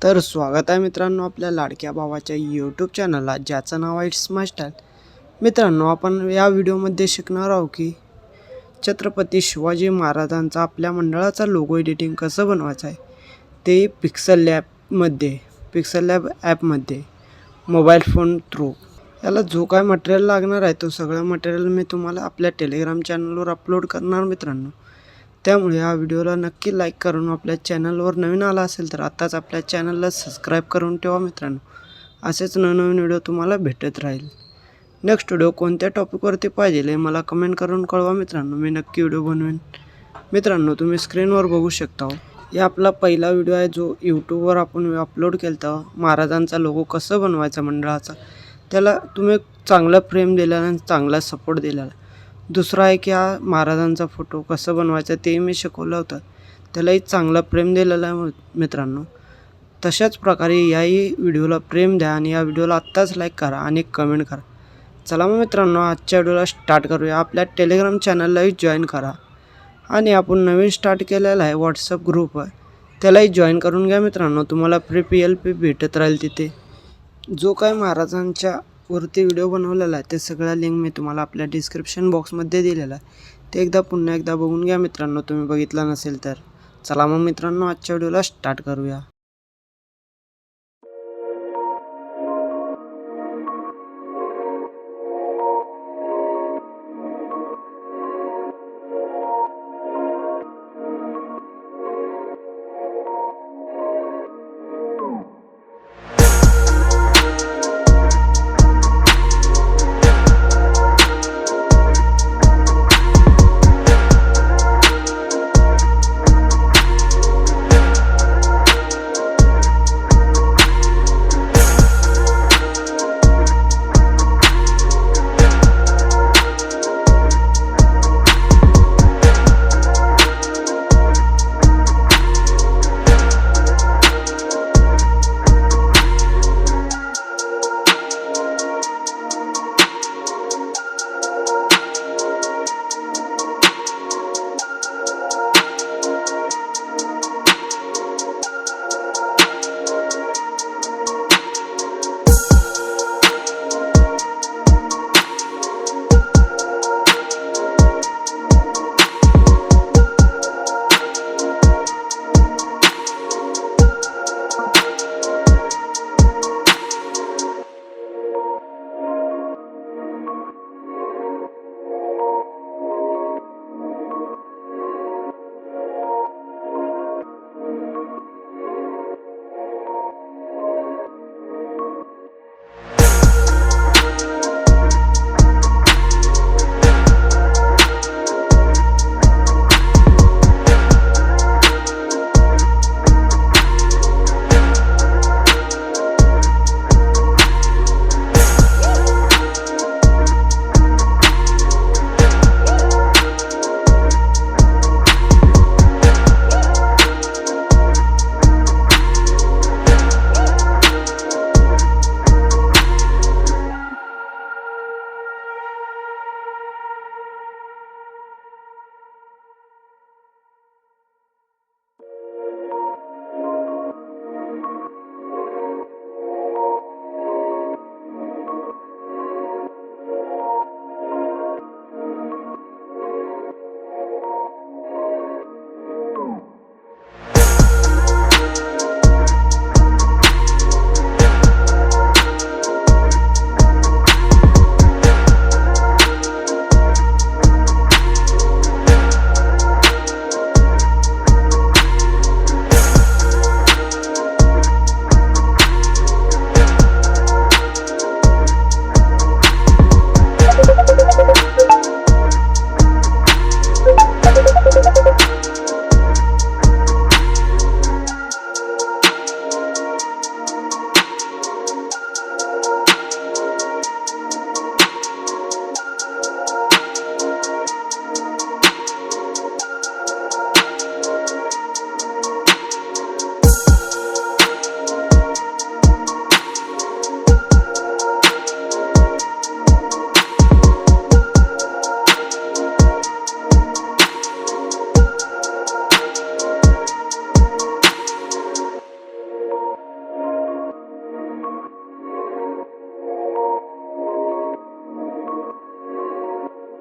तर स्वागत आहे मित्रांनो आपल्या लाडक्या भावाच्या यूट्यूब चॅनलला, ज्याचं नाव आहे 𝐓𝐄𝐋𝐄। मित्रांनो, आपण या व्हिडिओमध्ये शिकणार आहोत की छत्रपती शिवाजी महाराजांचा आपल्या मंडळाचा लोगो एडिटिंग कसं बनवायचं आहे, ते पिक्सेललॅब ॲपमध्ये मोबाईल फोन थ्रू। याला जो काय मटेरियल लागणार आहे तो सगळं मटेरियल मी तुम्हाला आपल्या टेलिग्राम चॅनलवर अपलोड करणार मित्रांनो। त्यामुळे या व्हिडिओला नक्की लाईक करून आपल्या चॅनलवर नवीन आला असेल तर आत्ताच आपल्या चॅनलला सबस्क्राईब करून ठेवा मित्रांनो। असेच नवनवीन व्हिडिओ तुम्हाला भेटत राहील। नेक्स्ट व्हिडिओ कोणत्या टॉपिकवरती पाहिजे हे मला कमेंट करून कळवा मित्रांनो, मी नक्की व्हिडिओ बनवेन। मित्रांनो, तुम्ही स्क्रीनवर बघू शकता हे आपला पहिला व्हिडिओ आहे जो यूट्यूबवर आपण अपलोड केला महाराजांचा लोगो कसं बनवायचा मंडळाचा। त्याला तुम्ही चांगला फ्रेम दिलेला आणि चांगला सपोर्ट दिलेला। दुसरा आहे की हा महाराजांचा फोटो कसं बनवायचा ते मी शिकवलं होतं, त्यालाही चांगला फ्रेम दिलेला आहे मित्रांनो। तशाच प्रकारे याही व्हिडिओला फ्रेम द्या आणि या व्हिडिओला आत्ताच लाईक करा आणि कमेंट करा। चला मग मित्रांनो, आजच्या व्हिडिओला स्टार्ट करूया। आपल्या टेलिग्राम चॅनललाही जॉईन करा आणि आपण नवीन स्टार्ट केलेला आहे व्हॉट्सअप ग्रुप आहे, त्यालाही जॉईन करून घ्या मित्रांनो। तुम्हाला फ्री PLP भेटत राहील तिथे। जो काय महाराजांच्या वरती व्हिडिओ बनवलेला आहे ते सगळ्या लिंक मी तुम्हाला आपल्या डिस्क्रिप्शन बॉक्समध्ये दिलेला आहे, ते पुन्हा एकदा बघून घ्या मित्रांनो, तुम्ही बघितला नसेल तर। चला मग मित्रांनो, आजच्या व्हिडिओला स्टार्ट करूया।